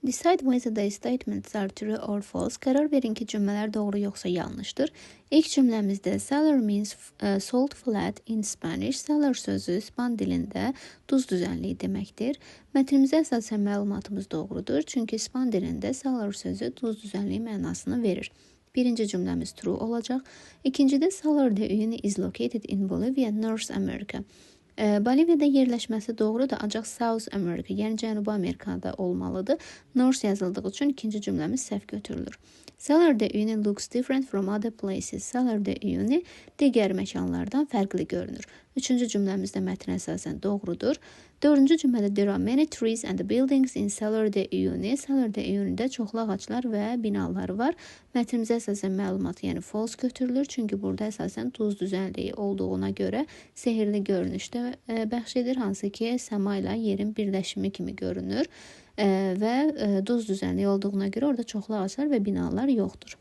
Decide whether the statements are true or false. Qərar verin ki, cümlələr doğru yoxsa yanlışdır. İlk cümləmizdə cellar means salt flat in Spanish. Cellar sözü İspan dilində duz düzənliyi deməkdir. Mətnimizə əsasən məlumatımız doğrudur. Çünki İspan dilində cellar sözü duz düzənliyi mənasını verir. Birinci cümləmiz true olacaq. İkincidə cellar the uni is located in Bolivia, North America. Boliviyada yerləşməsi doğrudur, ancaq South America, yəni Cənubi Amerikada olmalıdır. North yazıldığı üçün ikinci cümləmiz səhv götürülür. Cellar de Uyuni looks different from other places. Cellar de Uyuni digər məkanlardan fərqli görünür. Üçüncü cümləmizdə mətn əsasən doğrudur. Dördüncü cümlədə there are many trees and buildings in Cellar de Uyuni. Cellar de Uyuni'də çoxlu ağaclar və binalar var. Mətnimizə əsasən məlumat, yəni false götürülür. Çünki burada əsasən duz düzənliyi olduğuna görə sehirli görünüşdə bəxş edir, hansı ki səma ilə yerin birləşimi kimi görünür və duz düzənliyi olduğuna görə orada çoxlu ağaclar və binalar yoxdur.